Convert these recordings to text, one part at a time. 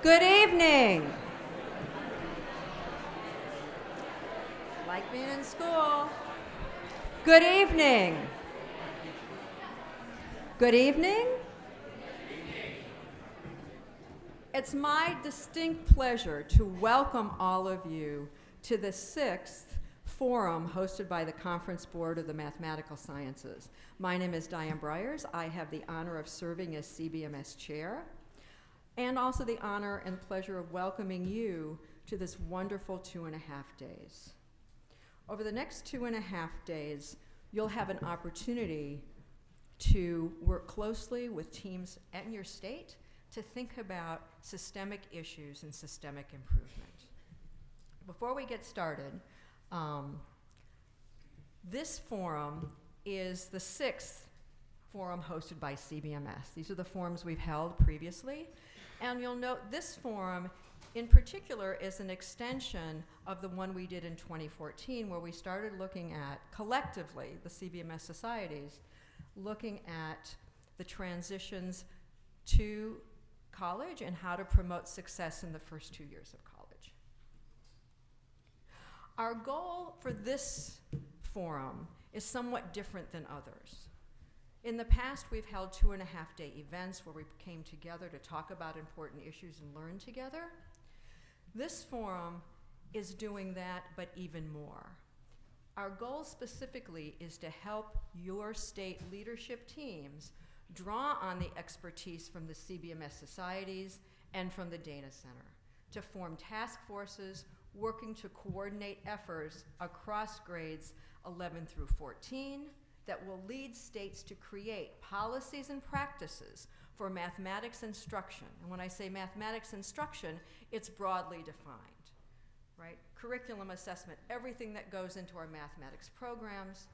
Good evening. Like being in school. Good evening. Good evening. It's my distinct pleasure to welcome all of you to the 6th forum hosted by the Conference Board of the Mathematical Sciences. My name is Diane Briars. I have the honor of serving as CBMS chair, and also the honor and pleasure of welcoming you to this wonderful 2.5 days. Over the next 2.5 days, you'll have an opportunity to work closely with teams in your state to think about systemic issues and systemic improvement. Before we get started, this forum is the 6th forum hosted by CBMS. These are the forums we've held previously. And you'll note this forum in particular is an extension of the one we did in 2014, where we started looking at, collectively, the CBMS societies, looking at the transitions to college and how to promote success in the first 2 years of college. Our goal for this forum is somewhat different than others. In the past, we've held 2.5-day events where we came together to talk about important issues and learn together. This forum is doing that, but even more. Our goal specifically is to help your state leadership teams draw on the expertise from the CBMS societies and from the Dana Center to form task forces working to coordinate efforts across grades 11 through 14 that will lead states to create policies and practices for mathematics instruction. And when I say mathematics instruction, it's broadly defined, right? Curriculum assessment, everything that goes into our mathematics programs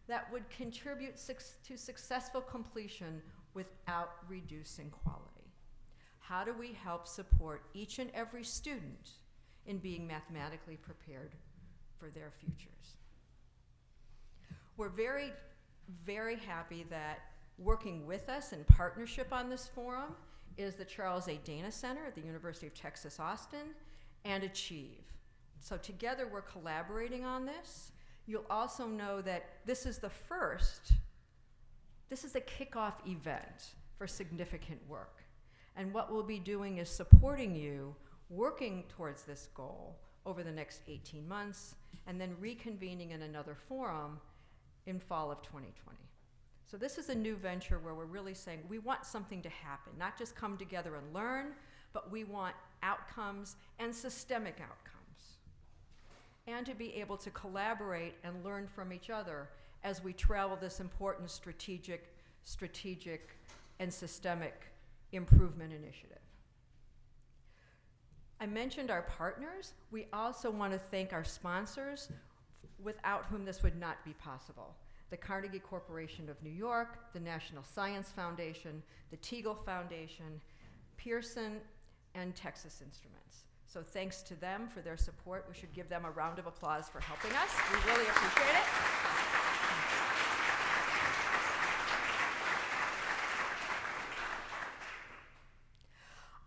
that would contribute to successful completion without reducing quality. How do we help support each and every student in being mathematically prepared for their futures? We're very, very happy that working with us in partnership on this forum is the Charles A. Dana Center at the University of Texas, Austin, and Achieve. So together we're collaborating on this. You'll also know that this is a kickoff event for significant work. And what we'll be doing is supporting you, working towards this goal over the next 18 months, and then reconvening in another forum in fall of 2020. So this is a new venture where we're really saying we want something to happen, not just come together and learn, but we want outcomes and systemic outcomes, and to be able to collaborate and learn from each other as we travel this important strategic and systemic improvement initiative. I mentioned our partners. We also want to thank our sponsors, without whom this would not be possible. The Carnegie Corporation of New York, the National Science Foundation, the Teagle Foundation, Pearson, and Texas Instruments. So thanks to them for their support. We should give them a round of applause for helping us. We really appreciate it.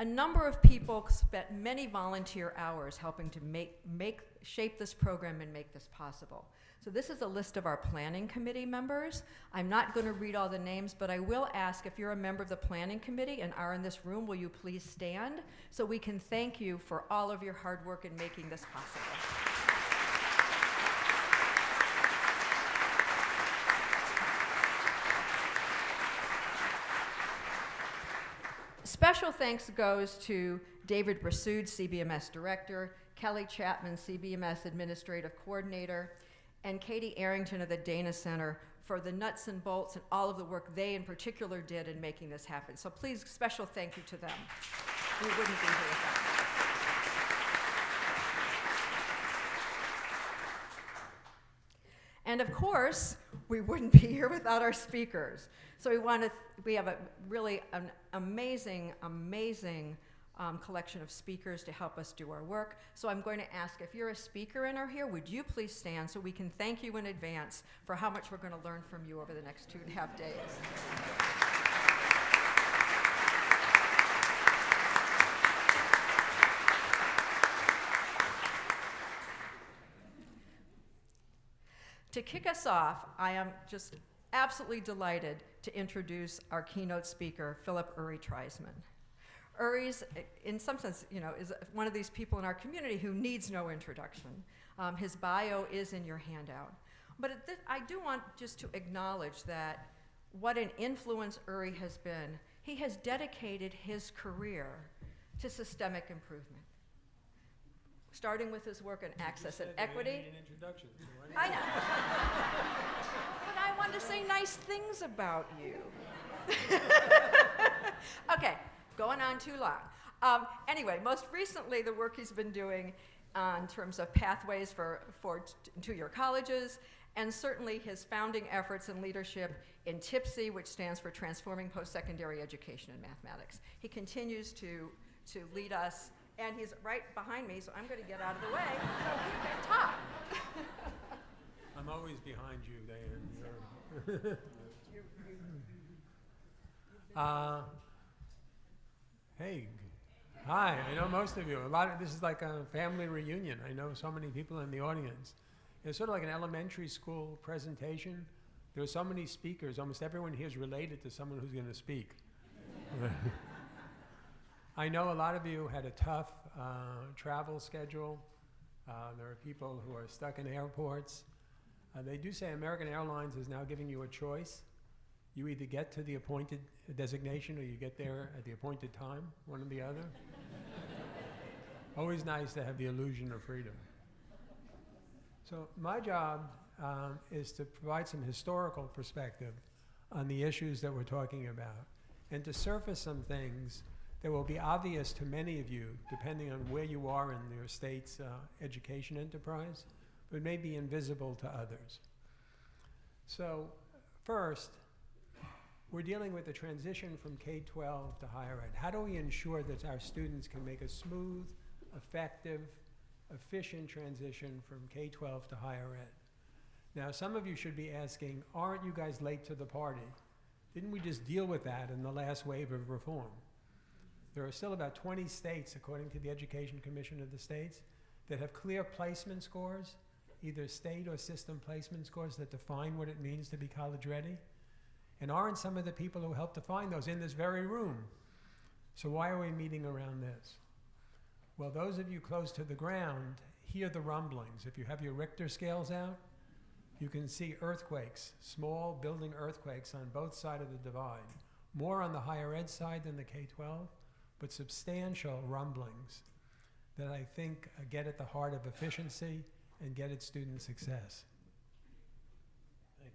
A number of people spent many volunteer hours helping to shape this program and make this possible. So this is a list of our planning committee members. I'm not going to read all the names, but I will ask, if you're a member of the planning committee and are in this room, will you please stand so we can thank you for all of your hard work in making this possible. Special thanks goes to David Brassoud, CBMS Director, Kelly Chapman, CBMS Administrative Coordinator, and Katie Arrington of the Dana Center for the nuts and bolts and all of the work they in particular did in making this happen. So please, special thank you to them. We wouldn't be here without them. And of course, we wouldn't be here without our speakers. So we have an amazing collection of speakers to help us do our work. So I'm going to ask, if you're a speaker and are here, would you please stand so we can thank you in advance for how much we're going to learn from you over the next 2.5 days. To kick us off, I am just absolutely delighted to introduce our keynote speaker, Philip Uri Treisman. Uri's, in some sense, is one of these people in our community who needs no introduction. His bio is in your handout. But I do want just to acknowledge that what an influence Uri has been. He has dedicated his career to systemic improvement, starting with his work in access and equity. An introduction, so I know. But I want to say nice things about you. Okay, going on too long. Anyway, most recently, the work he's been doing in terms of pathways for two-year colleges, and certainly his founding efforts and leadership in TIPSY, which stands for Transforming Post-Secondary Education in Mathematics. He continues to lead us, and he's right behind me, so I'm going to get out of the way so he can talk. I'm always behind you, Diane. Hey, hi, I know most of you. This is like a family reunion. I know so many people in the audience. It's sort of like an elementary school presentation. There are so many speakers. Almost everyone here is related to someone who's going to speak. I know a lot of you had a tough travel schedule. There are people who are stuck in airports. They do say American Airlines is now giving you a choice. You either get to the appointed designation or you get there at the appointed time, one or the other. Always nice to have the illusion of freedom. So my job is to provide some historical perspective on the issues that we're talking about and to surface some things that will be obvious to many of you, depending on where you are in your state's education enterprise, but may be invisible to others. So first, we're dealing with the transition from K-12 to higher ed. How do we ensure that our students can make a smooth, effective, efficient transition from K-12 to higher ed? Now, some of you should be asking, aren't you guys late to the party? Didn't we just deal with that in the last wave of reform? There are still about 20 states, according to the Education Commission of the States, that have clear placement scores, either state or system placement scores that define what it means to be college ready. And aren't some of the people who helped define those in this very room? So why are we meeting around this? Well, those of you close to the ground hear the rumblings. If you have your Richter scales out, you can see earthquakes, small building earthquakes on both sides of the divide. More on the higher ed side than the K-12, but substantial rumblings that I think get at the heart of efficiency and get at student success. Thank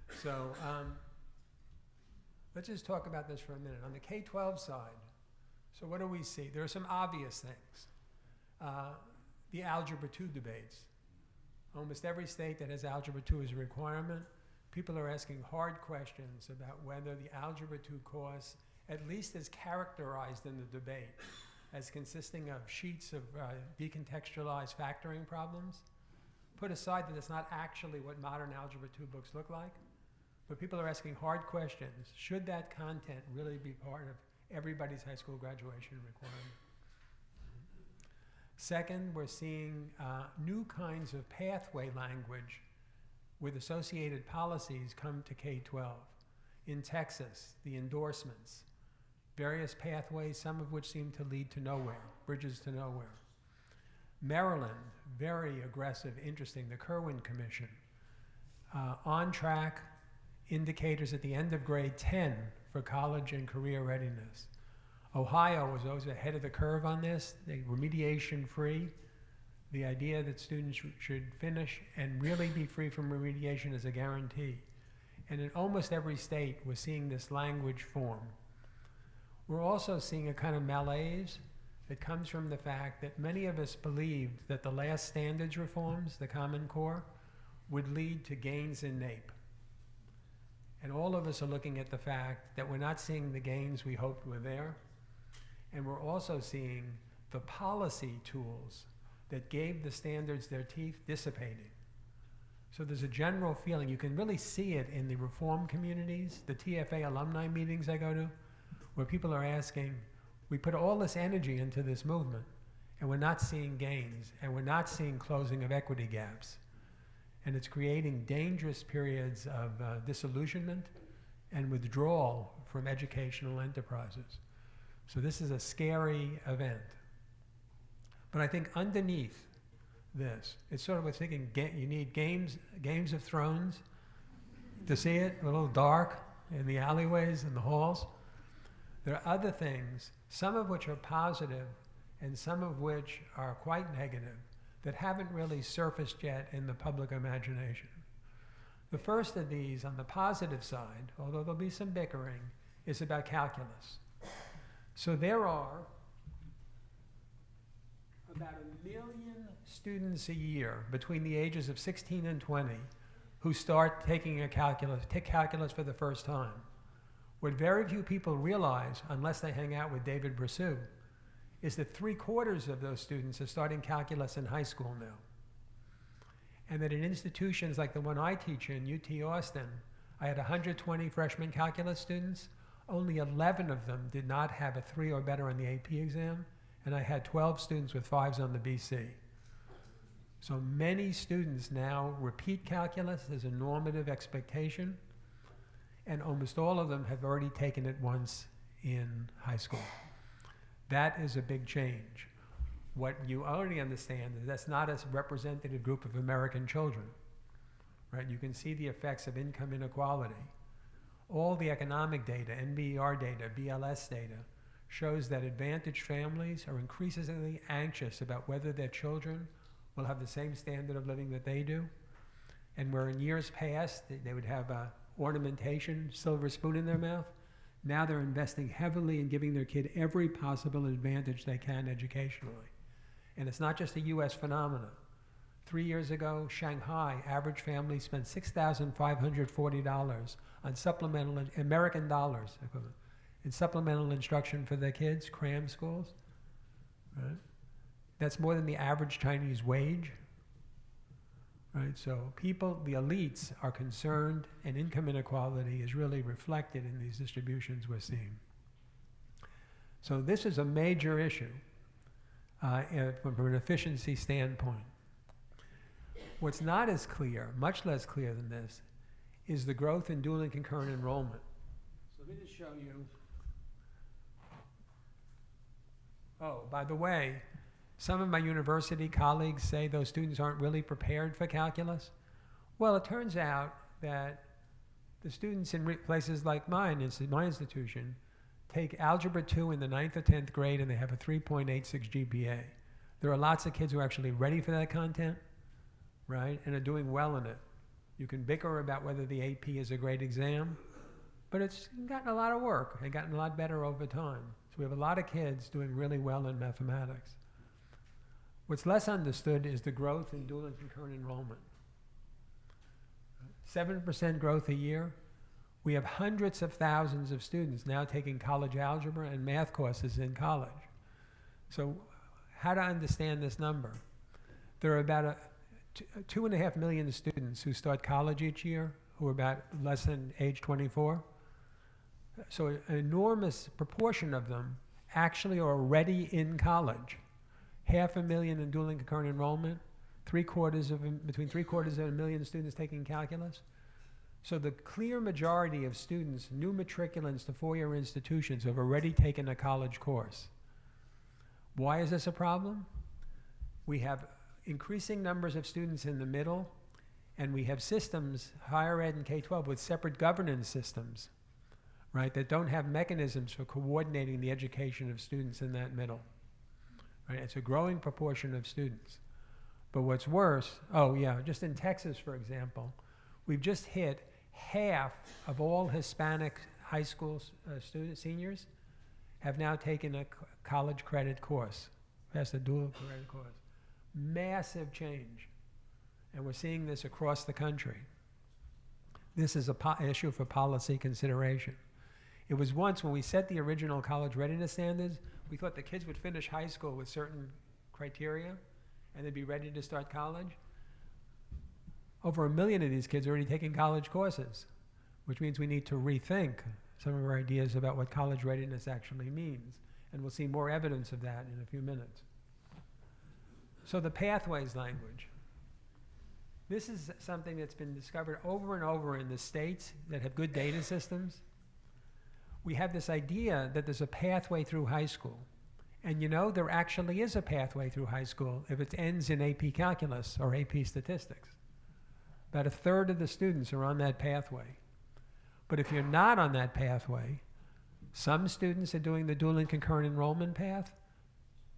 you. So let's just talk about this for a minute. On the K-12 side, so what do we see? There are some obvious things. The Algebra 2 debates. Almost every state that has Algebra 2 as a requirement, people are asking hard questions about whether the Algebra 2 course, at least as characterized in the debate, as consisting of sheets of decontextualized factoring problems. Put aside that it's not actually what modern Algebra 2 books look like, but people are asking hard questions. Should that content really be part of everybody's high school graduation requirement? Second, we're seeing new kinds of pathway language with associated policies come to K-12. In Texas, the endorsements, various pathways, some of which seem to lead to nowhere, bridges to nowhere. Maryland, very aggressive, interesting, the Kirwan Commission. On track indicators at the end of grade 10 for college and career readiness. Ohio was always ahead of the curve on this. They remediation free. The idea that students should finish and really be free from remediation is a guarantee. And in almost every state, we're seeing this language form. We're also seeing a kind of malaise that comes from the fact that many of us believed that the last standards reforms, the Common Core, would lead to gains in NAEP. And all of us are looking at the fact that we're not seeing the gains we hoped were there. And we're also seeing the policy tools that gave the standards their teeth dissipating. So there's a general feeling, you can really see it in the reform communities, the TFA alumni meetings I go to, where people are asking, we put all this energy into this movement, and we're not seeing gains, and we're not seeing closing of equity gaps. and it's creating dangerous periods of disillusionment and withdrawal from educational enterprises. So this is a scary event. But I think underneath this, it's sort of like thinking you need Games of Thrones to see it, a little dark in the alleyways and the halls. There are other things, some of which are positive and some of which are quite negative, that haven't really surfaced yet in the public imagination. The first of these, on the positive side, although there'll be some bickering, is about calculus. So there are about 1 million students a year between the ages of 16 and 20 who start take calculus for the first time. What very few people realize, unless they hang out with David Brissou, is that 3/4 of those students are starting calculus in high school now. And that in institutions like the one I teach in, UT Austin, I had 120 freshman calculus students. Only 11 of them did not have a 3 or better on the AP exam, and I had 12 students with 5s on the BC. So many students now repeat calculus as a normative expectation, and almost all of them have already taken it once in high school. That is a big change. What you already understand is that's not a representative group of American children, right? You can see the effects of income inequality. All the economic data, NBER data, BLS data, shows that advantaged families are increasingly anxious about whether their children will have the same standard of living that they do. And where in years past they would have ornamentation, silver spoon in their mouth, now they're investing heavily in giving their kid every possible advantage they can educationally. And it's not just a US phenomenon. 3 years ago, Shanghai, average family spent $6,540 on supplemental, American dollars equivalent, in supplemental instruction for their kids, cram schools, right? That's more than the average Chinese wage, right? So people, the elites, are concerned, and income inequality is really reflected in these distributions we're seeing. So this is a major issue from an efficiency standpoint. What's not as clear, much less clear than this, is the growth in dual and concurrent enrollment. So let me just show you. Oh, by the way, some of my university colleagues say those students aren't really prepared for calculus. Well, it turns out that the students in places like mine, my institution, take Algebra 2 in the 9th or 10th grade and they have a 3.86 GPA. There are lots of kids who are actually ready for that content, right, and are doing well in it. You can bicker about whether the AP is a great exam, but it's gotten a lot of work and gotten a lot better over time. So we have a lot of kids doing really well in mathematics. What's less understood is the growth in dual and concurrent enrollment. 7% growth a year. We have hundreds of thousands of students now taking college algebra and math courses in college. So how to understand this number? There are about 2.5 million students who start college each year who are about less than age 24. So an enormous proportion of them actually are already in college. 500,000 in dual and concurrent enrollment, between 3/4 of a million students taking calculus. So the clear majority of students, new matriculants to four-year institutions, have already taken a college course. Why is this a problem? We have increasing numbers of students in the middle, and we have systems, higher ed and K-12, with separate governance systems, right, that don't have mechanisms for coordinating the education of students in that middle. Right? It's a growing proportion of students. But what's worse, just in Texas, for example, we've just hit half of all Hispanic high school seniors have now taken a college credit course. That's a dual credit course. Massive change. And we're seeing this across the country. This is an issue for policy consideration. It was once when we set the original college readiness standards, we thought the kids would finish high school with certain criteria and they'd be ready to start college. Over 1 million of these kids are already taking college courses, which means we need to rethink some of our ideas about what college readiness actually means. And we'll see more evidence of that in a few minutes. So the pathways language. This is something that's been discovered over and over in the states that have good data systems. We have this idea that there's a pathway through high school. And you know, there actually is a pathway through high school if it ends in AP Calculus or AP Statistics. About a third of the students are on that pathway. But if you're not on that pathway, some students are doing the dual and concurrent enrollment path.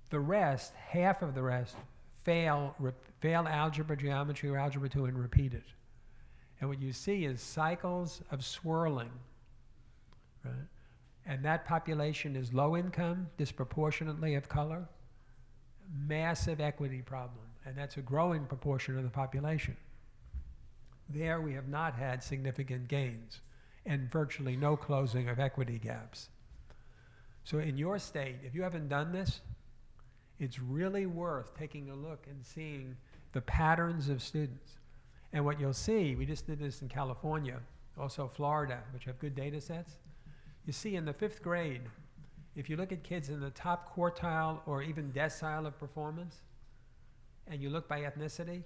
The rest, half of the rest, fail algebra, geometry, or algebra 2 and repeat it. And what you see is cycles of swirling, right? And that population is low income, disproportionately of color, massive equity problem, and that's a growing proportion of the population. There we have not had significant gains and virtually no closing of equity gaps. So in your state, if you haven't done this, it's really worth taking a look and seeing the patterns of students. And what you'll see, we just did this in California, also Florida, which have good data sets. You see in the 5th grade, if you look at kids in the top quartile or even decile of performance, and you look by ethnicity,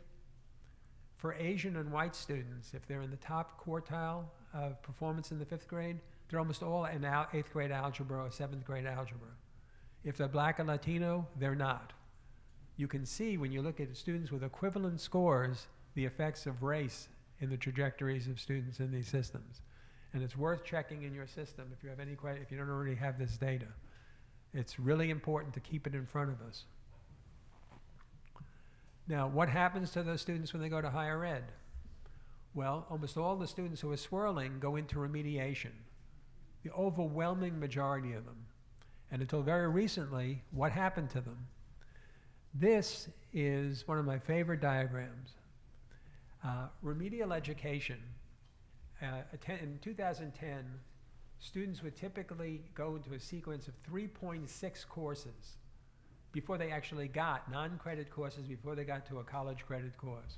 for Asian and white students, if they're in the top quartile of performance in the 5th grade, they're almost all in 8th grade algebra or 7th grade algebra. If they're black and Latino, they're not. You can see when you look at students with equivalent scores, the effects of race in the trajectories of students in these systems. And it's worth checking in your system if you have any questions, if you don't already have this data. It's really important to keep it in front of us. Now, what happens to those students when they go to higher ed? Well, almost all the students who are swirling go into remediation, the overwhelming majority of them. And until very recently, what happened to them? This is one of my favorite diagrams. Remedial education. In 2010, students would typically go into a sequence of 3.6 courses before they actually got non-credit courses, before they got to a college credit course.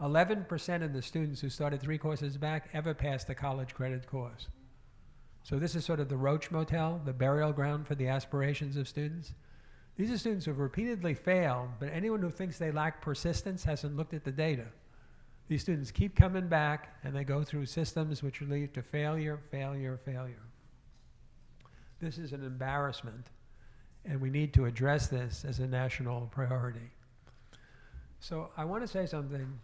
11% of the students who started 3 courses back ever passed a college credit course. So this is sort of the Roach Motel, the burial ground for the aspirations of students. These are students who have repeatedly failed, but anyone who thinks they lack persistence hasn't looked at the data. These students keep coming back, and they go through systems which lead to failure, failure, failure. This is an embarrassment, and we need to address this as a national priority. So I want to say something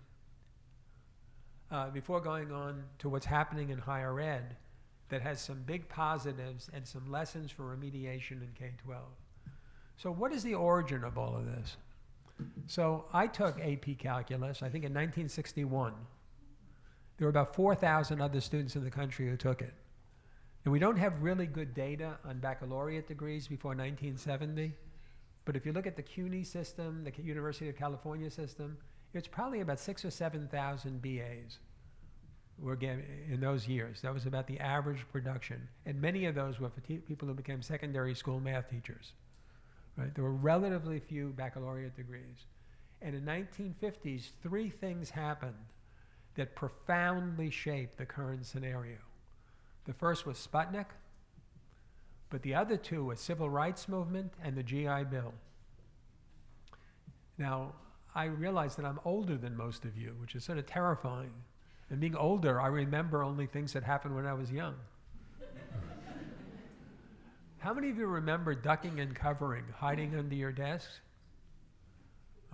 before going on to what's happening in higher ed that has some big positives and some lessons for remediation in K-12. So what is the origin of all of this? So I took AP Calculus, I think in 1961. There were about 4,000 other students in the country who took it. And we don't have really good data on baccalaureate degrees before 1970, but if you look at the CUNY system, the University of California system, it's probably about 6,000 or 7,000 BAs were getting in those years. That was about the average production. And many of those were for people who became secondary school math teachers. Right? There were relatively few baccalaureate degrees. And in 1950s, 3 things happened that profoundly shaped the current scenario. The first was Sputnik, but the other 2 were civil rights movement and the GI Bill. Now, I realize that I'm older than most of you, which is sort of terrifying. And being older, I remember only things that happened when I was young. How many of you remember ducking and covering, hiding under your desks?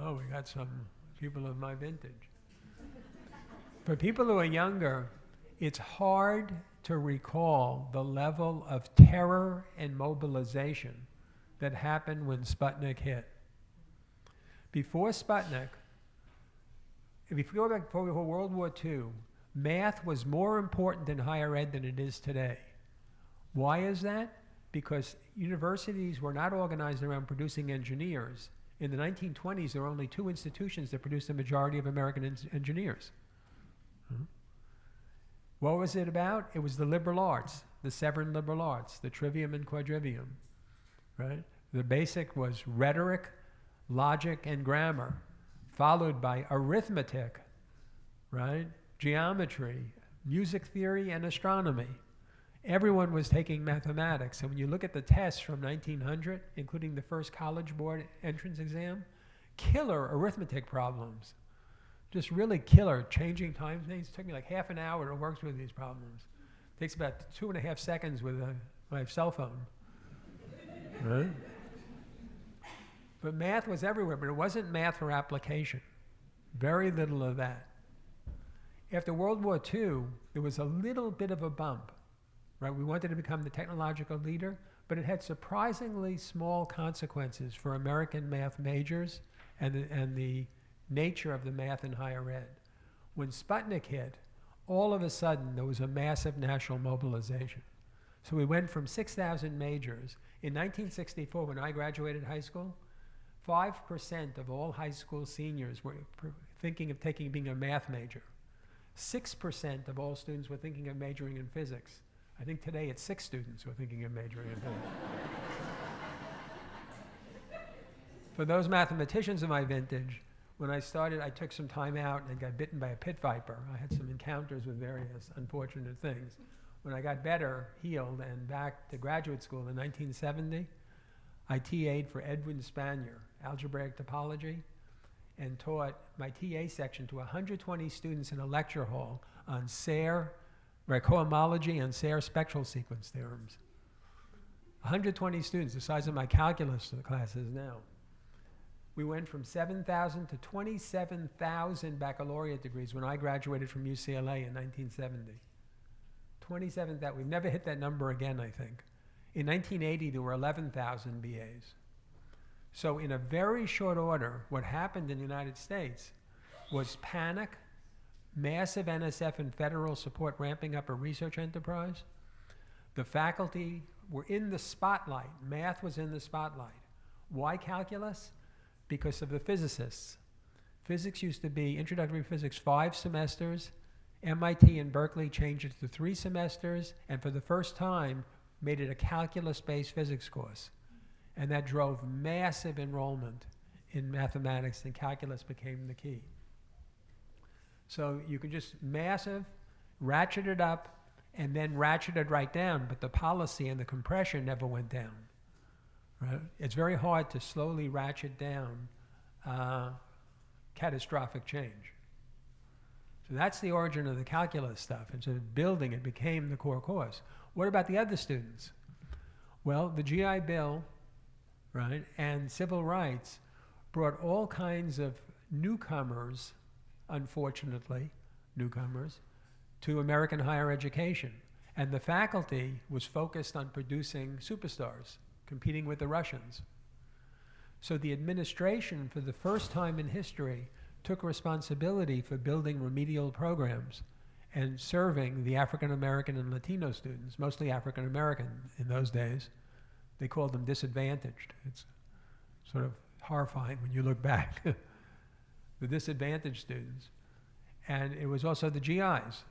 Oh, we got some people of my vintage. For people who are younger, it's hard to recall the level of terror and mobilization that happened when Sputnik hit. Before Sputnik, if you go back before World War II, math was more important in higher ed than it is today. Why is that? Because universities were not organized around producing engineers. In the 1920s, there were only 2 institutions that produced the majority of American engineers. What was it about? It was the liberal arts, the 7 liberal arts, the trivium and quadrivium, right? The basic was rhetoric, logic, and grammar, followed by arithmetic, right? Geometry, music theory, and astronomy. Everyone was taking mathematics, and when you look at the tests from 1900, including the first College Board entrance exam, killer arithmetic problems. just really killer, changing time things. It took me like half an hour to work through these problems. It takes about 2.5 seconds with my cell phone. Right? But math was everywhere, but it wasn't math for application. Very little of that. After World War II, there was a little bit of a bump, right? We wanted to become the technological leader, but it had surprisingly small consequences for American math majors and the nature of the math in higher ed. When Sputnik hit, all of a sudden there was a massive national mobilization. So we went from 6,000 majors. In 1964, when I graduated high school, 5% of all high school seniors were thinking of being a math major. 6% of all students were thinking of majoring in physics. I think today it's 6 students who are thinking of majoring in physics. For those mathematicians of my vintage, when I started, I took some time out and got bitten by a pit viper. I had some encounters with various unfortunate things. When I got better, healed, and back to graduate school in 1970, I TA'd for Edwin Spanier, algebraic topology, and taught my TA section to 120 students in a lecture hall on Sayre, cohomology and Sayre spectral sequence theorems. 120 students, the size of my calculus classes now. We went from 7,000 to 27,000 baccalaureate degrees when I graduated from UCLA in 1970. 27,000, we've never hit that number again, I think. In 1980, there were 11,000 BAs. So in a very short order, what happened in the United States was panic, massive NSF and federal support ramping up a research enterprise. The faculty were in the spotlight. Math was in the spotlight. Why calculus? Because of the physicists. Physics used to be introductory physics 5 semesters. MIT and Berkeley changed it to 3 semesters, and for the first time, made it a calculus-based physics course. And that drove massive enrollment in mathematics, and calculus became the key. So you could just ratchet it up, and then ratchet it right down, but the policy and the compression never went down. Right? It's very hard to slowly ratchet down catastrophic change. So that's the origin of the calculus stuff. And so building it became the core course. What about the other students? Well, the GI Bill, right, and civil rights brought all kinds of newcomers, unfortunately, to American higher education. And the faculty was focused on producing superstars, competing with the Russians. So the administration, for the first time in history, took responsibility for building remedial programs and serving the African American and Latino students, mostly African American in those days. They called them disadvantaged. It's sort of horrifying when you look back. The disadvantaged students. And it was also the GIs.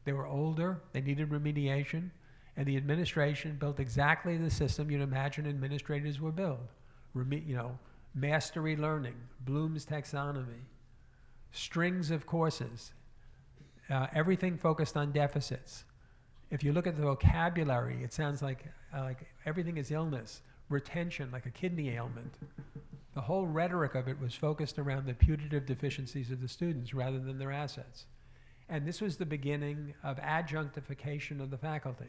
They were older, they needed remediation, and the administration built exactly the system you'd imagine administrators would build. Mastery learning, Bloom's taxonomy, strings of courses, everything focused on deficits. If you look at the vocabulary, it sounds like everything is illness, retention, like a kidney ailment. The whole rhetoric of it was focused around the putative deficiencies of the students rather than their assets. And this was the beginning of adjunctification of the faculty.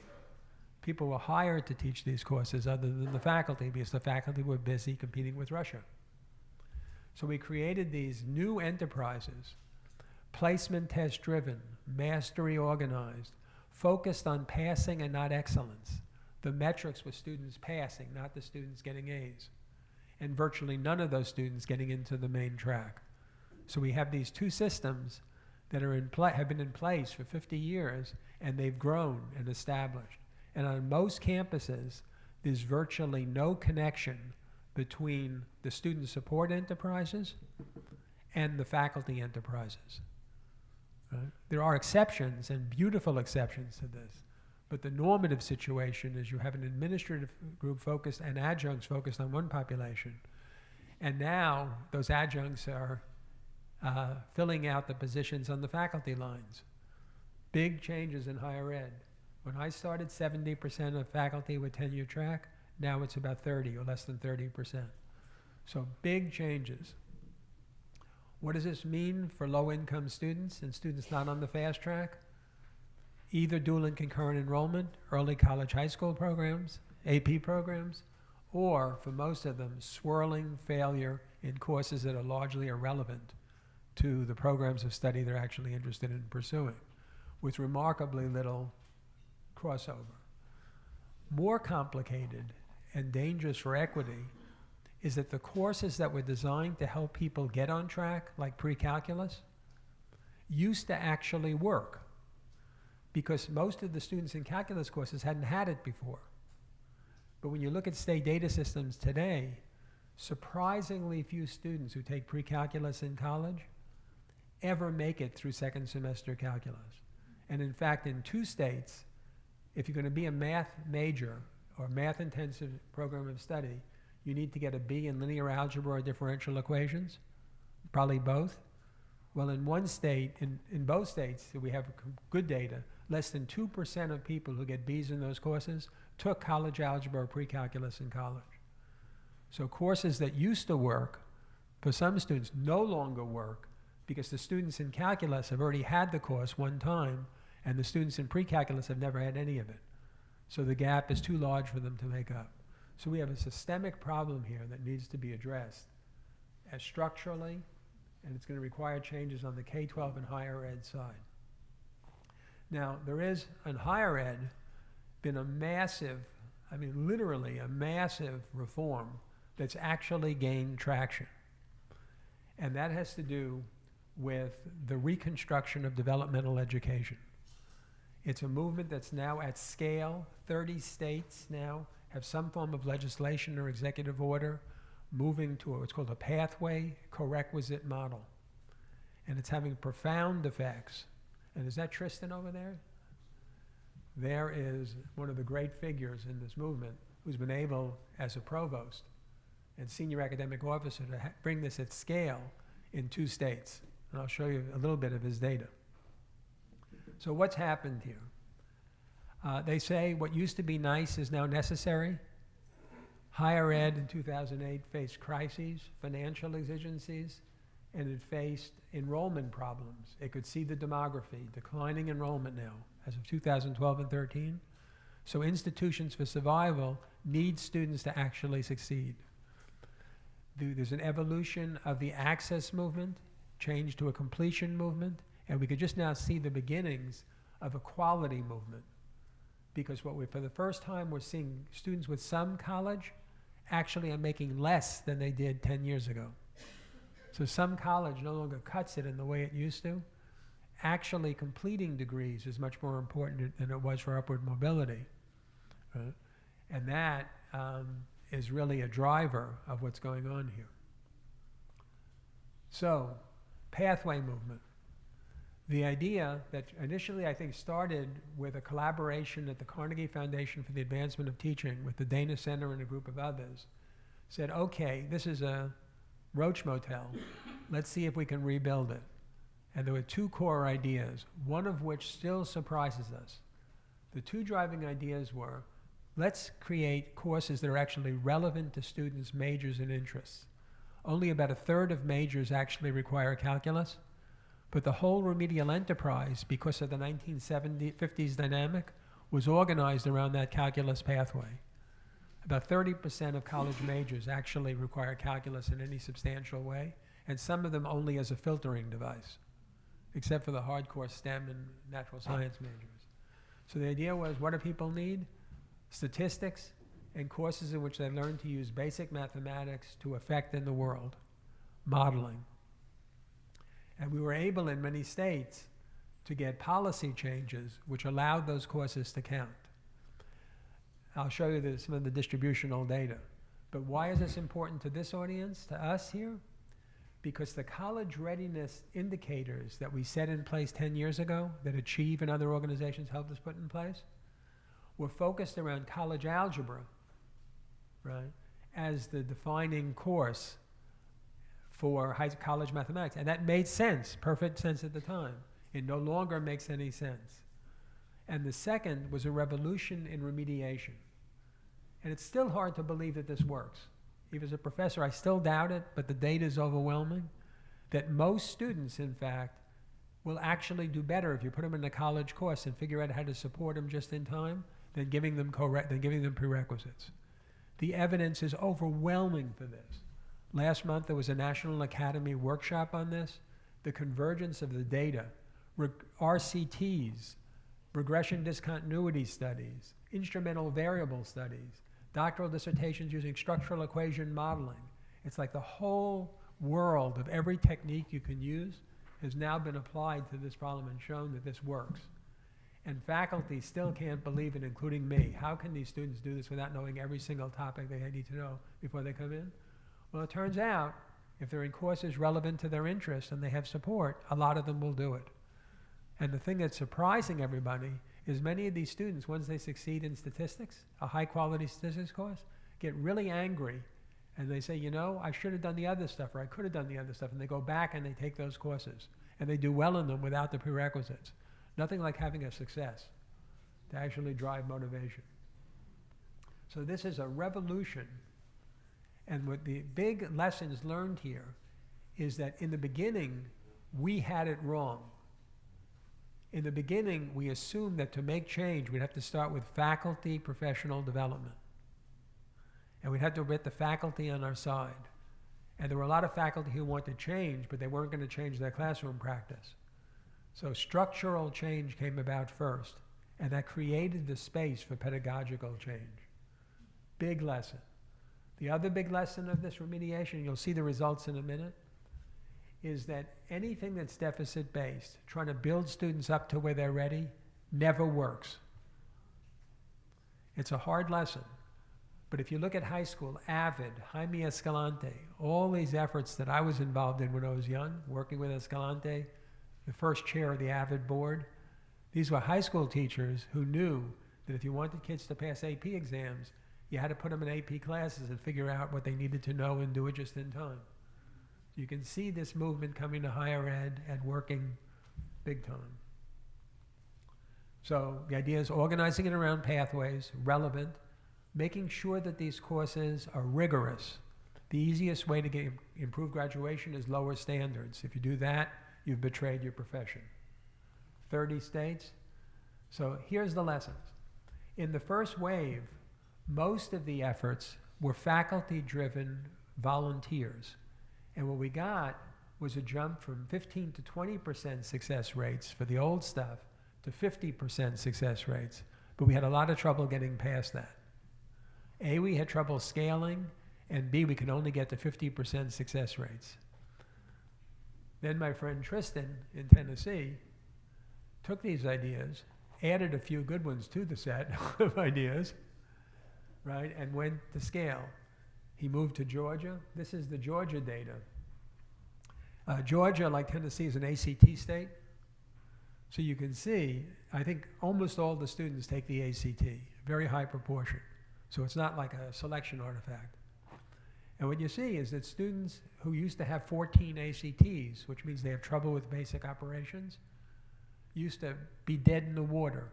People were hired to teach these courses other than the faculty because the faculty were busy competing with Russia. So we created these new enterprises, placement test driven, mastery organized, focused on passing and not excellence. The metrics were students passing, not the students getting A's. And virtually none of those students getting into the main track. So we have these two systems that are have been in place for 50 years, and they've grown and established. And on most campuses, there's virtually no connection between the student support enterprises and the faculty enterprises. Right? There are exceptions, and beautiful exceptions to this, but the normative situation is you have an administrative group focused and adjuncts focused on one population, and now those adjuncts are filling out the positions on the faculty lines. Big changes in higher ed. When I started, 70% of faculty with tenure track. Now it's about 30 or less than 30%. So big changes. What does this mean for low-income students and students not on the fast track? Either dual and concurrent enrollment, early college high school programs, AP programs, or for most of them, swirling failure in courses that are largely irrelevant to the programs of study they're actually interested in pursuing, with remarkably little crossover. More complicated and dangerous for equity is that the courses that were designed to help people get on track, like pre-calculus, used to actually work, because most of the students in calculus courses hadn't had it before. But when you look at state data systems today, surprisingly few students who take pre-calculus in college ever make it through second semester calculus. And in fact, in 2 states, if you're going to be a math major or math-intensive program of study, you need to get a B in linear algebra or differential equations, probably both. Well, in one state, in both states, we have good data, less than 2% of people who get Bs in those courses took college algebra or pre-calculus in college. So courses that used to work for some students no longer work because the students in calculus have already had the course one time and the students in pre-calculus have never had any of it. So the gap is too large for them to make up. So we have a systemic problem here that needs to be addressed as structurally, and it's going to require changes on the K-12 and higher ed side. Now, there is, in higher ed, been a massive, I mean literally a massive reform that's actually gained traction. And that has to do with the reconstruction of developmental education. It's a movement that's now at scale. 30 states now have some form of legislation or executive order moving to what's called a pathway co-requisite model. And it's having profound effects. And is that Tristan over there? There is one of the great figures in this movement who's been able, as a provost and senior academic officer, to bring this at scale in 2 states. And I'll show you a little bit of his data. So what's happened here? They say what used to be nice is now necessary. Higher ed in 2008 faced crises, financial exigencies, and it faced enrollment problems. It could see the demography, declining enrollment now as of 2012 and 13. So institutions for survival need students to actually succeed. There's an evolution of the access movement, change to a completion movement, and we could just now see the beginnings of a quality movement. Because what for the first time, we're seeing students with some college actually are making less than they did 10 years ago. So some college no longer cuts it in the way it used to. Actually completing degrees is much more important than it was for upward mobility. And that is really a driver of what's going on here. So, pathway movement. The idea that initially I think started with a collaboration at the Carnegie Foundation for the Advancement of Teaching with the Dana Center and a group of others, said, okay, this is a roach motel. Let's see if we can rebuild it. And there were 2 core ideas, one of which still surprises us. The 2 driving ideas were, let's create courses that are actually relevant to students' majors and interests. Only about 1/3 of majors actually require calculus, but the whole remedial enterprise, because of the 1950s dynamic, was organized around that calculus pathway. About 30% of college majors actually require calculus in any substantial way, and some of them only as a filtering device, except for the hardcore STEM and natural science majors. So the idea was, what do people need? Statistics and courses in which they learn to use basic mathematics to affect in the world, modeling. And we were able in many states to get policy changes which allowed those courses to count. I'll show you some of the distributional data. But why is this important to this audience, to us here? Because the college readiness indicators that we set in place 10 years ago, that Achieve and other organizations helped us put in place, were focused around college algebra, right, as the defining course for college mathematics. And that made sense, perfect sense at the time. It no longer makes any sense. And the second was a revolution in remediation. And it's still hard to believe that this works. Even as a professor, I still doubt it, but the data is overwhelming. that most students, in fact, will actually do better if you put them in a college course and figure out how to support them just in time than giving them prerequisites. The evidence is overwhelming for this. Last month, there was a National Academy workshop on this. The convergence of the data, RCTs, regression discontinuity studies, instrumental variable studies, doctoral dissertations using structural equation modeling. It's like the whole world of every technique you can use has now been applied to this problem and shown that this works. And faculty still can't believe it, including me. How can these students do this without knowing every single topic they need to know before they come in? Well, it turns out, if they're in courses relevant to their interest and they have support, a lot of them will do it. And the thing that's surprising everybody is many of these students, once they succeed in statistics, a high-quality statistics course, get really angry and they say, you know, I should have done the other stuff, or I could have done the other stuff, and they go back and they take those courses, and they do well in them without the prerequisites. Nothing like having a success to actually drive motivation. So this is a revolution, and what the big lessons learned here is that in the beginning, we had it wrong. In the beginning, we assumed that to make change, we'd have to start with faculty professional development. And we'd have to get the faculty on our side. And there were a lot of faculty who wanted to change, but they weren't going to change their classroom practice. So structural change came about first, and that created the space for pedagogical change. Big lesson. The other big lesson of this remediation, you'll see the results in a minute, is that anything that's deficit-based, trying to build students up to where they're ready, never works. It's a hard lesson. But if you look at high school, AVID, Jaime Escalante, all these efforts that I was involved in when I was young, working with Escalante, the first chair of the AVID board, these were high school teachers who knew that if you wanted kids to pass AP exams, you had to put them in AP classes and figure out what they needed to know and do it just in time. You can see this movement coming to higher ed and working big time. So the idea is organizing it around pathways, relevant, making sure that these courses are rigorous. The easiest way to improve graduation is lower standards. If you do that, you've betrayed your profession. 30 states. So here's the lessons. In the first wave, most of the efforts were faculty-driven volunteers. And what we got was a jump from 15 to 20% success rates for the old stuff to 50% success rates. But we had a lot of trouble getting past that. A, we had trouble scaling, and B, we could only get to 50% success rates. Then my friend Tristan in Tennessee took these ideas, added a few good ones to the set of ideas, right, and went to scale. He moved to Georgia. This is the Georgia data. Georgia, like Tennessee, is an ACT state. So you can see, I think almost all the students take the ACT, very high proportion. So it's not like a selection artifact. And what you see is that students who used to have 14 ACTs, which means they have trouble with basic operations, used to be dead in the water.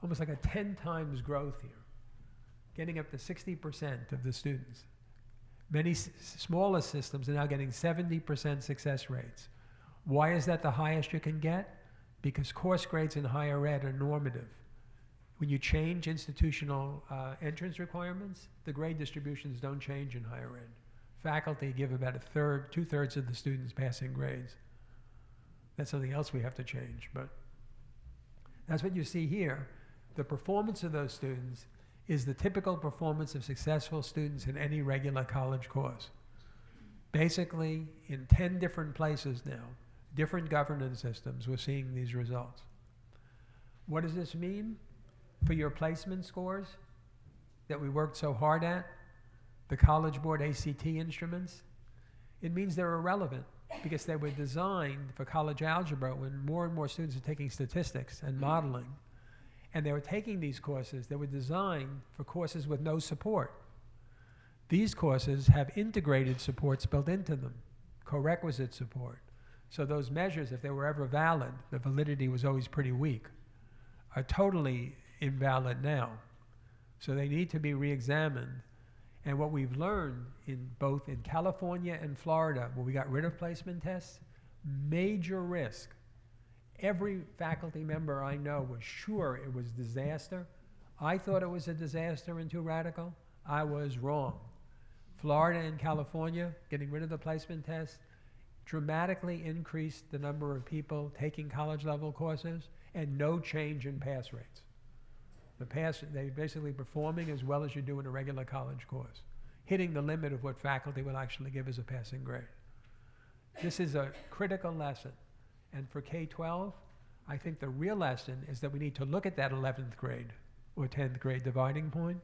Almost like a 10 times growth here, getting up to 60% of the students. Many smaller systems are now getting 70% success rates. Why is that the highest you can get? Because course grades in higher ed are normative. When you change institutional entrance requirements, the grade distributions don't change in higher ed. Faculty give about a third, 2/3 of the students passing grades. That's something else we have to change, but that's what you see here. The performance of those students is the typical performance of successful students in any regular college course. Basically, in 10 different places now, different governance systems, we're seeing these results. What does this mean for your placement scores that we worked so hard at, the College Board ACT instruments? It means they're irrelevant because they were designed for college algebra when more and more students are taking statistics and modeling. And they were taking these courses that were designed for courses with no support. These courses have integrated supports built into them, co-requisite support. So those measures, if they were ever valid, the validity was always pretty weak, are totally invalid now. So they need to be re-examined. And what we've learned in both in California and Florida, where we got rid of placement tests, major risk. Every faculty member I know was sure it was disaster. I thought it was a disaster and too radical. I was wrong. Florida and California, getting rid of the placement test, dramatically increased the number of people taking college-level courses and no change in pass rates. They're basically performing as well as you do in a regular college course, hitting the limit of what faculty will actually give as a passing grade. This is a critical lesson. And for K-12, I think the real lesson is that we need to look at that 11th grade or 10th grade dividing point.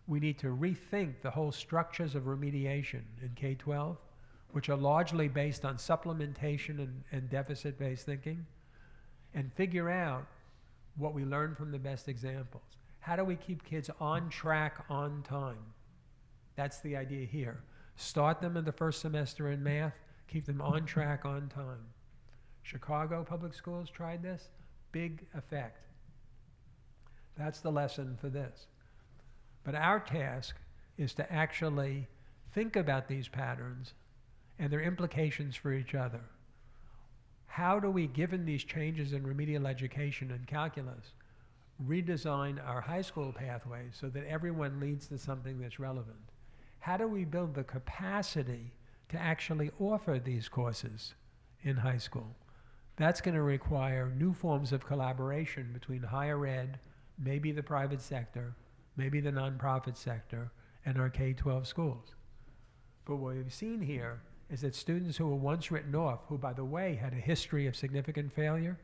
We need to rethink the whole structures of remediation in K-12, which are largely based on supplementation and deficit-based thinking, and figure out what we learn from the best examples. How do we keep kids on track, on time? That's the idea here. Start them in the first semester in math, keep them on track, on time. Chicago Public Schools tried this, big effect. That's the lesson for this. But our task is to actually think about these patterns and their implications for each other. How do we, given these changes in remedial education and calculus, redesign our high school pathways so that everyone leads to something that's relevant? How do we build the capacity to actually offer these courses in high school? That's going to require new forms of collaboration between higher ed, maybe the private sector, maybe the nonprofit sector, and our K-12 schools. But what we've seen here is that students who were once written off, who, by the way, had a history of significant failure,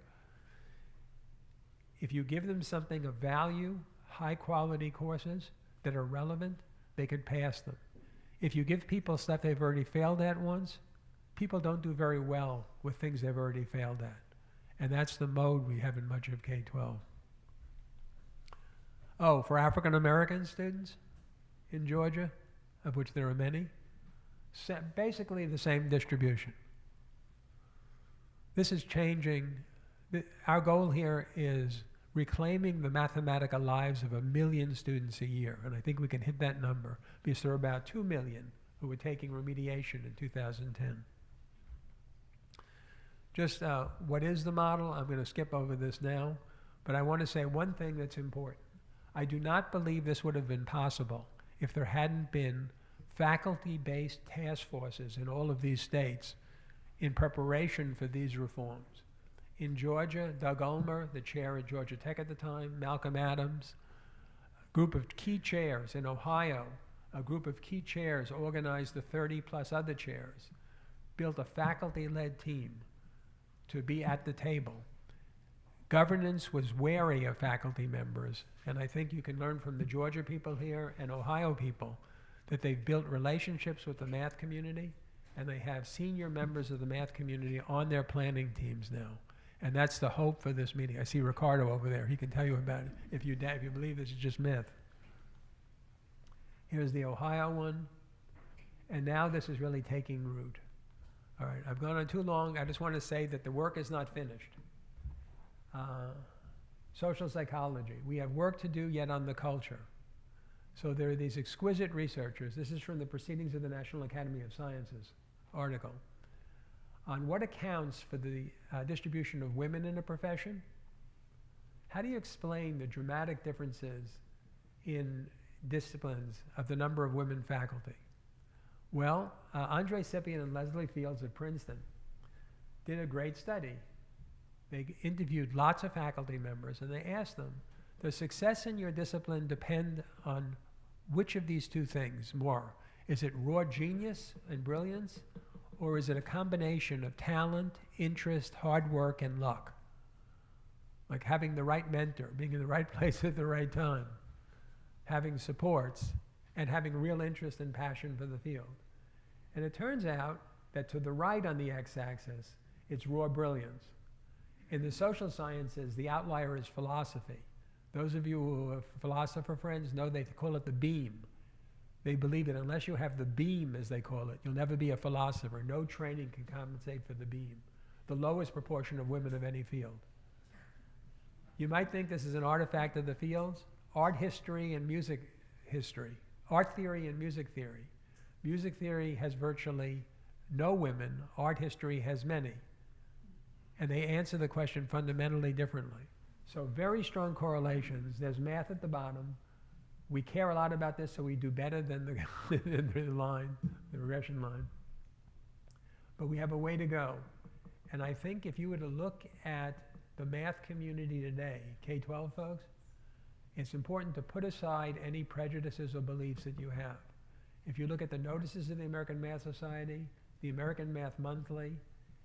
if you give them something of value, high-quality courses that are relevant, they could pass them. If you give people stuff they've already failed at once, people don't do very well with things they've already failed at. And that's the mode we have in much of K-12. Oh, for African-American students in Georgia, of which there are many, basically the same distribution. This is changing. Our goal here is reclaiming the mathematical lives of 1 million students a year, and I think we can hit that number because there are about 2 million who were taking remediation in 2010. Just what is the model? I'm going to skip over this now, but I want to say one thing that's important. I do not believe this would have been possible if there hadn't been faculty-based task forces in all of these states in preparation for these reforms. In Georgia, Doug Ulmer, the chair at Georgia Tech at the time, Malcolm Adams, a group of key chairs. In Ohio, a group of key chairs organized the 30-plus other chairs, built a faculty-led team to be at the table. Governance was wary of faculty members, and I think you can learn from the Georgia people here and Ohio people that they've built relationships with the math community, and they have senior members of the math community on their planning teams now. And that's the hope for this meeting. I see Ricardo over there. He can tell you about it if you believe this is just myth. Here's the Ohio one. And now this is really taking root. All right, I've gone on too long. I just want to say that the work is not finished. Social psychology. We have work to do yet on the culture. So there are these exquisite researchers. This is from the Proceedings of the National Academy of Sciences article on what accounts for the distribution of women in a profession. How do you explain the dramatic differences in disciplines of the number of women faculty? Well, Andre Sippian and Leslie Fields at Princeton did a great study. They interviewed lots of faculty members and they asked them, does success in your discipline depend on which of these two things more? Is it raw genius and brilliance, or is it a combination of talent, interest, hard work, and luck? Like having the right mentor, being in the right place at the right time, having supports, and having real interest and passion for the field. And it turns out that to the right on the x-axis, it's raw brilliance. In the social sciences, the outlier is philosophy. Those of you who are philosopher friends know they call it the beam. They believe that unless you have the beam, as they call it, you'll never be a philosopher. No training can compensate for the beam. The lowest proportion of women of any field. You might think this is an artifact of the fields. Art history and music history art theory and music theory. Music theory has virtually no women. Art history has many. And they answer the question fundamentally differently. So very strong correlations. There's math at the bottom. We care a lot about this, so we do better than the line, the regression line. But we have a way to go. And I think if you were to look at the math community today, K-12 folks, it's important to put aside any prejudices or beliefs that you have. If you look at the notices of the American Math Society, the American Math Monthly,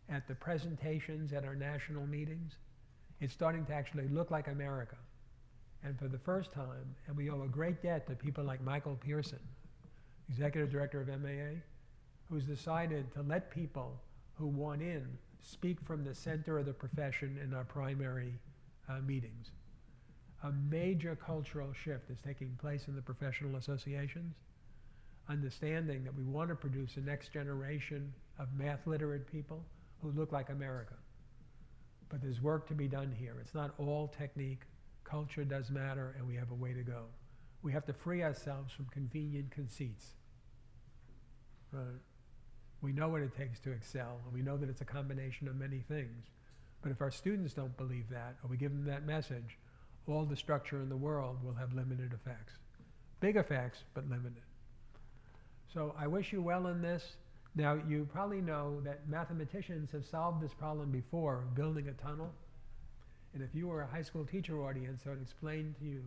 at the presentations at our national meetings, it's starting to actually look like America. And for the first time, and we owe a great debt to people like Michael Pearson, Executive Director of MAA, who's decided to let people who want in speak from the center of the profession in our primary meetings. A major cultural shift is taking place in the professional associations, understanding that we want to produce a next generation of math literate people who look like America. But there's work to be done here. It's not all technique. Culture does matter, and we have a way to go. We have to free ourselves from convenient conceits. Right. We know what it takes to excel, and we know that it's a combination of many things. But if our students don't believe that, or we give them that message, all the structure in the world will have limited effects. Big effects, but limited. So I wish you well in this. Now, you probably know that mathematicians have solved this problem before, building a tunnel. And if you were a high school teacher audience, I would explain to you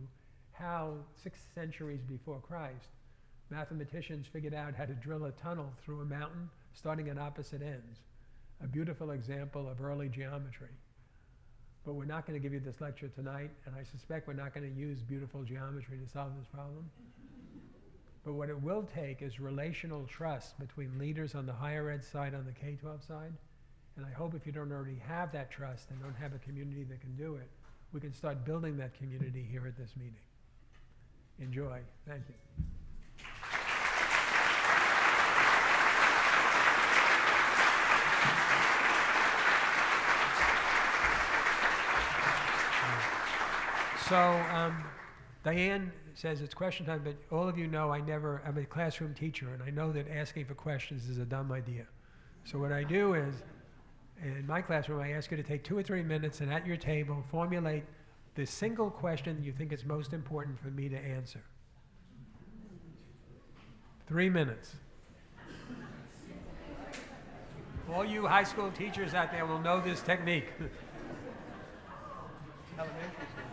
how 6 centuries before Christ, mathematicians figured out how to drill a tunnel through a mountain, starting at opposite ends. A beautiful example of early geometry. But we're not going to give you this lecture tonight, and I suspect we're not going to use beautiful geometry to solve this problem. But what it will take is relational trust between leaders on the higher ed side, on the K-12 side. And I hope if you don't already have that trust and don't have a community that can do it, we can start building that community here at this meeting. Enjoy. Thank you. So Diane says it's question time, but all of you know I'm a classroom teacher, and I know that asking for questions is a dumb idea. So what I do is, in my classroom, I ask you to take 2 or 3 minutes and at your table formulate the single question you think is most important for me to answer. 3 minutes. All you high school teachers out there will know this technique. Elementary school.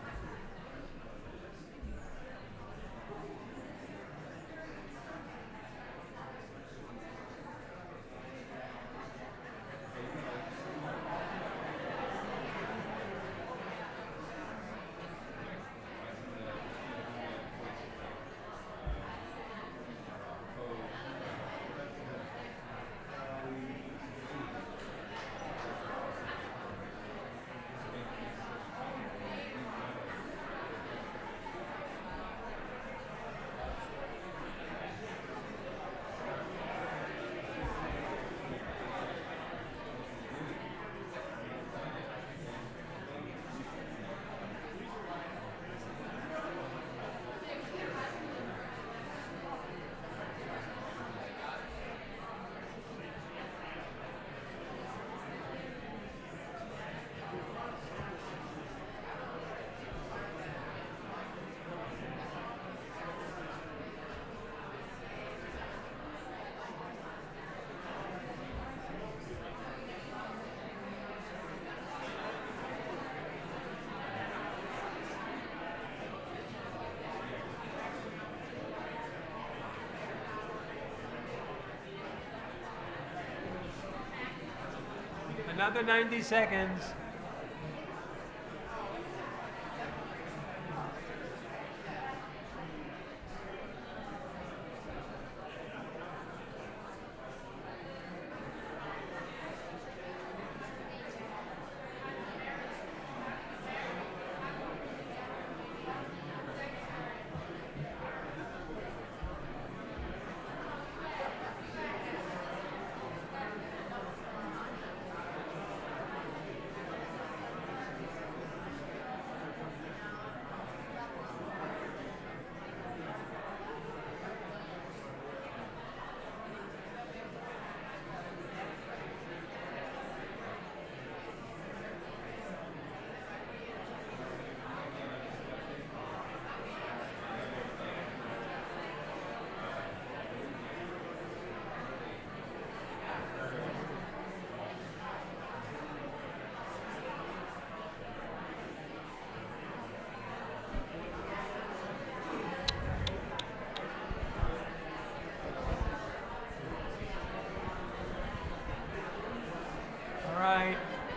Another 90 seconds.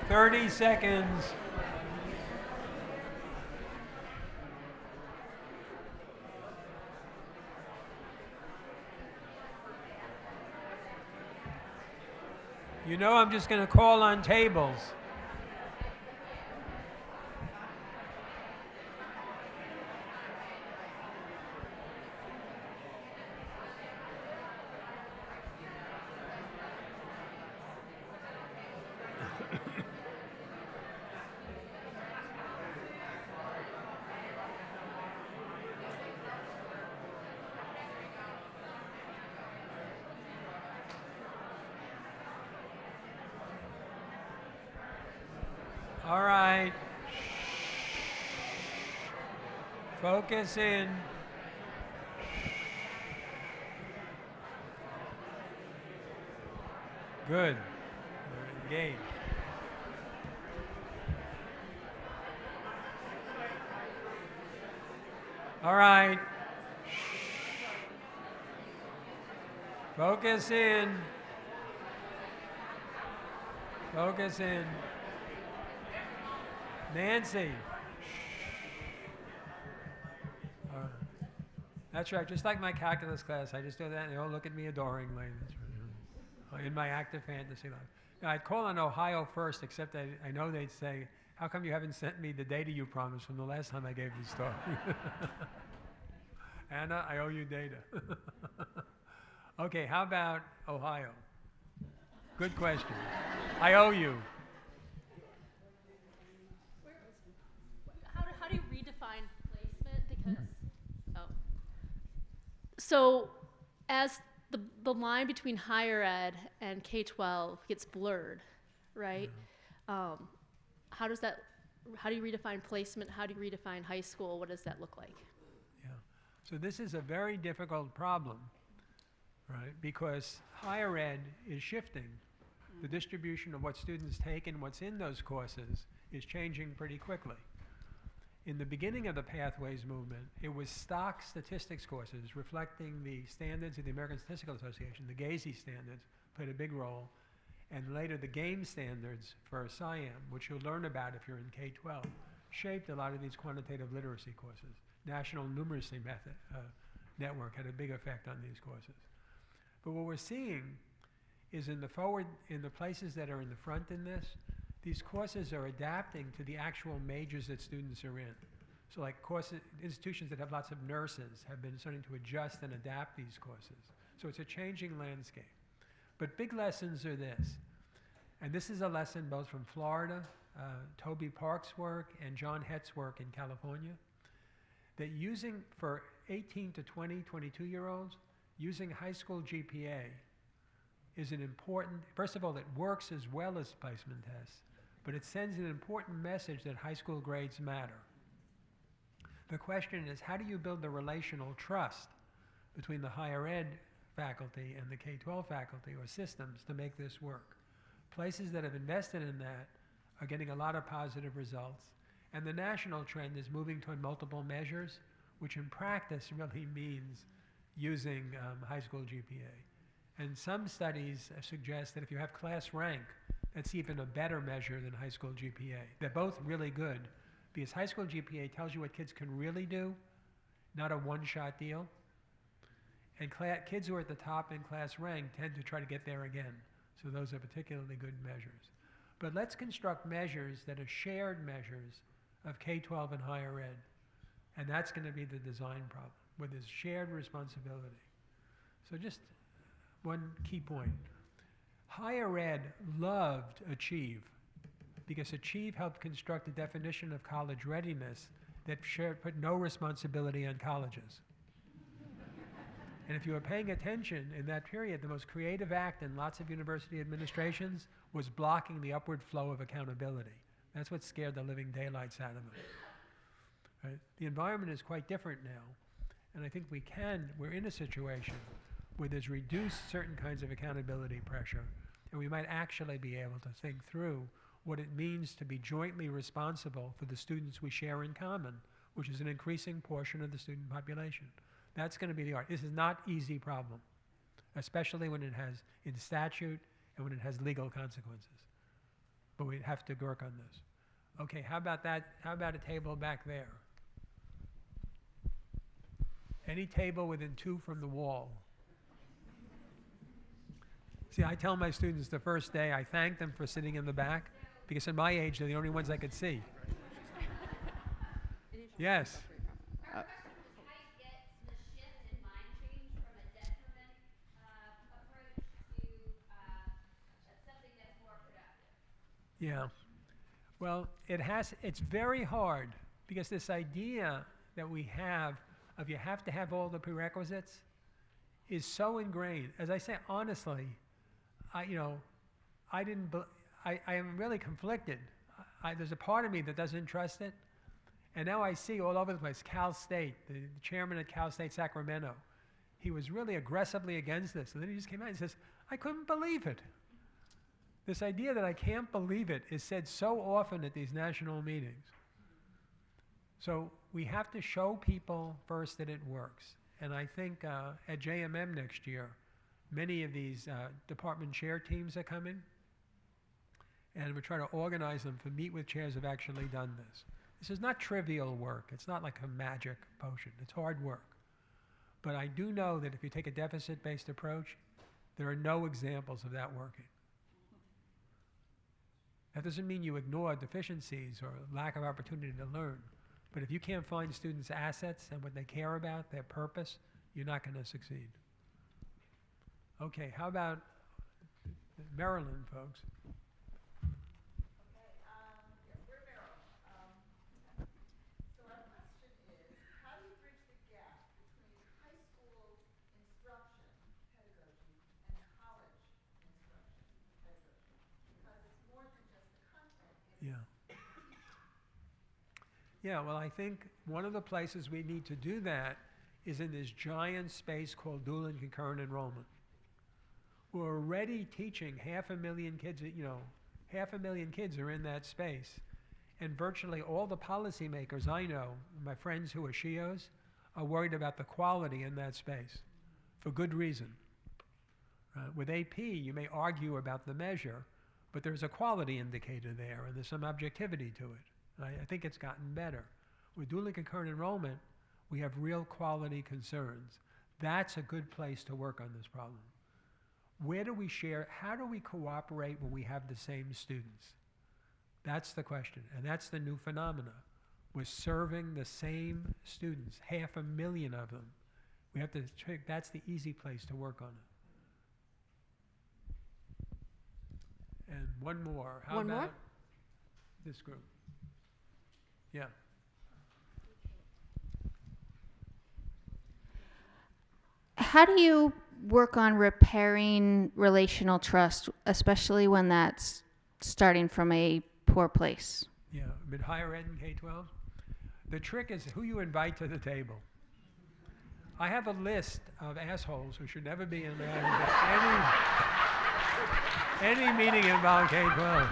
30 seconds. You know I'm just going to call on tables. All right. Focus in. Good. You're engaged. All right. Focus in. Focus in. Nancy. All right. That's right. Just like my calculus class, I just do that and they all look at me adoringly. That's right. In my active fantasy life. Now, I'd call on Ohio first, except I know they'd say, how come you haven't sent me the data you promised from the last time I gave this talk? Anna, I owe you data. Okay, how about Ohio? Good question. I owe you. How do you redefine placement? Because so as the line between higher ed and K-12 gets blurred, right? Yeah. How do you redefine placement? How do you redefine high school? What does that look like? Yeah. So this is a very difficult problem, right? Because higher ed is shifting. The distribution of what students take and what's in those courses is changing pretty quickly. In the beginning of the Pathways movement, it was stock statistics courses reflecting the standards of the American Statistical Association, the GAZE standards, played a big role, and later the GAME standards for SIAM, which you'll learn about if you're in K-12, shaped a lot of these quantitative literacy courses. National Numeracy Network had a big effect on these courses. But what we're seeing is in the places that are in the front in this, these courses are adapting to the actual majors that students are in. So like institutions that have lots of nurses have been starting to adjust and adapt these courses. So it's a changing landscape. But big lessons are this, and this is a lesson both from Florida, Toby Park's work, and John Hett's work in California, that using for 18 to 20, 22-year-olds, using high school GPA is an important, first of all, it works as well as placement tests, but it sends an important message that high school grades matter. The question is, how do you build the relational trust between the higher ed faculty and the K-12 faculty or systems to make this work? Places that have invested in that are getting a lot of positive results, and the national trend is moving toward multiple measures, which in practice really means using high school GPA. And some studies suggest that if you have class rank, that's even a better measure than high school GPA. They're both really good because high school GPA tells you what kids can really do, not a one-shot deal. And kids who are at the top in class rank tend to try to get there again. So those are particularly good measures. But let's construct measures that are shared measures of K-12 and higher ed. And that's going to be the design problem, where there's shared responsibility. So just one key point. Higher ed loved Achieve because Achieve helped construct a definition of college readiness that put no responsibility on colleges. And if you were paying attention in that period, the most creative act in lots of university administrations was blocking the upward flow of accountability. That's what scared the living daylights out of them. Right? The environment is quite different now. And I think we're in a situation where there's reduced certain kinds of accountability pressure, and we might actually be able to think through what it means to be jointly responsible for the students we share in common, which is an increasing portion of the student population. That's going to be the art. This is not an easy problem, especially when it has in statute and when it has legal consequences. but we'd have to work on this. Okay, how about that? How about a table back there? Any table within 2 from the wall. See, I tell my students the first day, I thank them for sitting in the back, because at my age, they're the only ones I could see. Yes. How do you get the shift in mind change from a detriment approach to something that's more productive? Yeah. Well, it's very hard, because this idea that we have of you have to have all the prerequisites is so ingrained. As I say, honestly, I am really conflicted. There's a part of me that doesn't trust it. And now I see all over the place, Cal State, the chairman at Cal State Sacramento, he was really aggressively against this. And then he just came out and says, I couldn't believe it. This idea that I can't believe it is said so often at these national meetings. So we have to show people first that it works. And I think at JMM next year, many of these department chair teams are coming. And we're trying to organize them to meet with chairs who've actually done this. This is not trivial work. It's not like a magic potion. It's hard work. But I do know that if you take a deficit-based approach, there are no examples of that working. That doesn't mean you ignore deficiencies or lack of opportunity to learn. But if you can't find students' assets and what they care about, their purpose, you're not going to succeed. Okay, how about Maryland, folks? Yeah, well, I think one of the places we need to do that is in this giant space called dual and concurrent enrollment. We're already teaching 500,000 kids, 500,000 kids are in that space. And virtually all the policymakers I know, my friends who are SHIOs, are worried about the quality in that space for good reason. With AP, you may argue about the measure, but there's a quality indicator there, and there's some objectivity to it. I think it's gotten better. With dual and concurrent enrollment, we have real quality concerns. That's a good place to work on this problem. Where do we share? How do we cooperate when we have the same students? That's the question, and that's the new phenomena. We're serving the same students, 500,000 of them. We have to check, that's the easy place to work on it. And one more. How One about more? this group? Yeah. How do you work on repairing relational trust, especially when that's starting from a poor place? Yeah, mid higher ed and K-12. The trick is who you invite to the table. I have a list of assholes who should never be invited to any meeting involving K-12.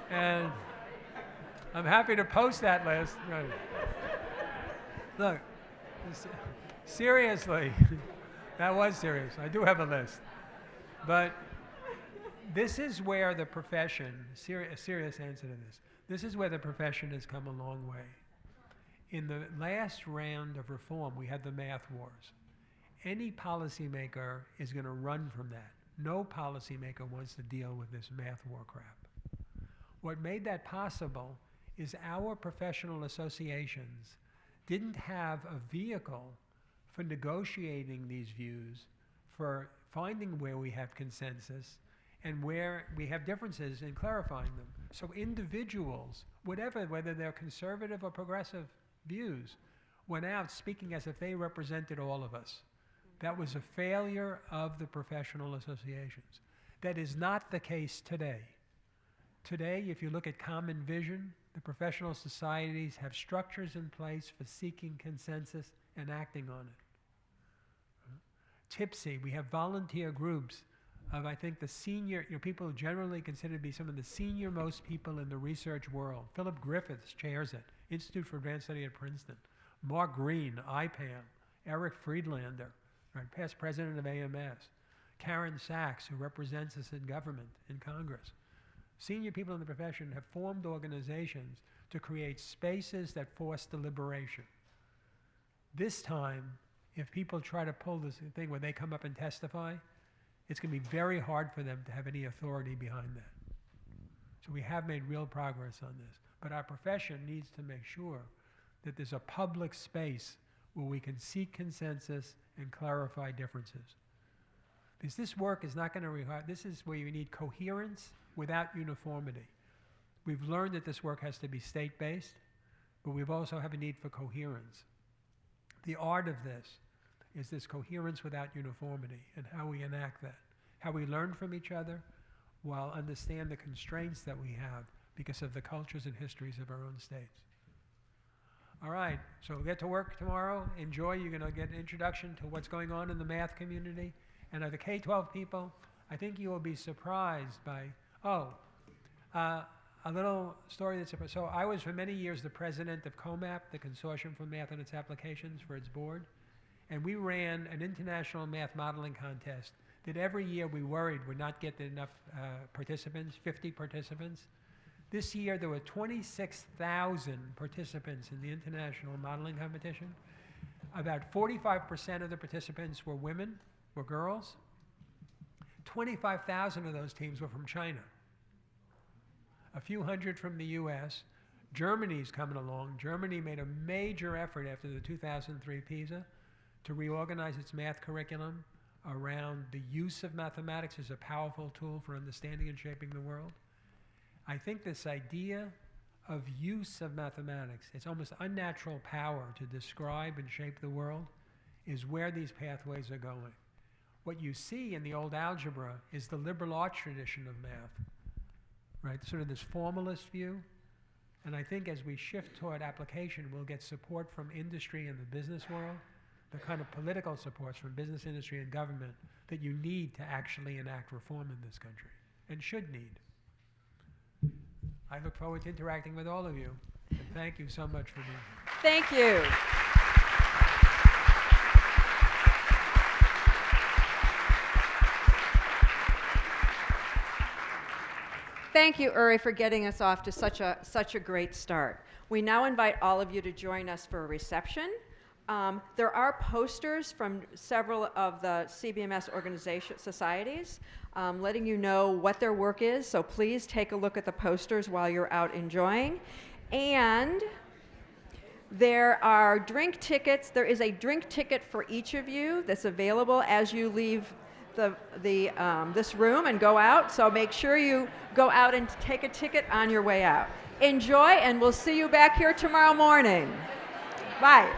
And I'm happy to post that list. Right. Look, seriously, that was serious. I do have a list. But this is where the profession, a serious answer to this is where the profession has come a long way. In the last round of reform, we had the math wars. Any policymaker is going to run from that. No policymaker wants to deal with this math war crap. What made that possible is our professional associations didn't have a vehicle for negotiating these views, for finding where we have consensus and where we have differences and clarifying them. So individuals, whether they're conservative or progressive views, went out speaking as if they represented all of us. That was a failure of the professional associations. That is not the case today. Today, if you look at Common Vision, the professional societies have structures in place for seeking consensus and acting on it. TIPSY, we have volunteer groups of, I think, the senior, people generally considered to be some of the senior most people in the research world. Philip Griffiths chairs it, Institute for Advanced Study at Princeton. Mark Green, IPAM, Eric Friedlander, right? Past president of AMS, Karen Sachs, who represents us in government, in Congress. Senior people in the profession have formed organizations to create spaces that force deliberation. This time, if people try to pull this thing where they come up and testify, it's going to be very hard for them to have any authority behind that. So we have made real progress on this. But our profession needs to make sure that there's a public space where we can seek consensus and clarify differences. Because this work is not going to require, this is where you need coherence without uniformity. We've learned that this work has to be state-based, but we also have a need for coherence. The art of this is this coherence without uniformity and how we enact that, how we learn from each other while understand the constraints that we have because of the cultures and histories of our own states. All right, so we'll get to work tomorrow. Enjoy. You're going to get an introduction to what's going on in the math community. And of the K-12 people, I think you will be surprised by, a little story that's, so I was for many years the president of COMAP, the Consortium for Math and Its Applications, for its board. And we ran an international math modeling contest that every year we worried would not get enough participants, 50 participants. This year there were 26,000 participants in the international modeling competition. About 45% of the participants were women, were girls. 25,000 of those teams were from China. A few hundred from the US. Germany's coming along. Germany made a major effort after the 2003 PISA to reorganize its math curriculum around the use of mathematics as a powerful tool for understanding and shaping the world. I think this idea of use of mathematics, its almost unnatural power to describe and shape the world, is where these pathways are going. What you see in the old algebra is the liberal arts tradition of math, right? Sort of this formalist view. And I think as we shift toward application, we'll get support from industry and the business world, the kind of political supports from business, industry, and government that you need to actually enact reform in this country, and should need. I look forward to interacting with all of you, and thank you so much for being here. Thank you. Thank you, Uri, for getting us off to such a great start. We now invite all of you to join us for a reception. There are posters from several of the CBMS organization societies letting you know what their work is, so please take a look at the posters while you're out enjoying. And there are drink tickets. There is a drink ticket for each of you that's available as you leave this room and go out, so make sure you go out and take a ticket on your way out. Enjoy, and we'll see you back here tomorrow morning. Bye.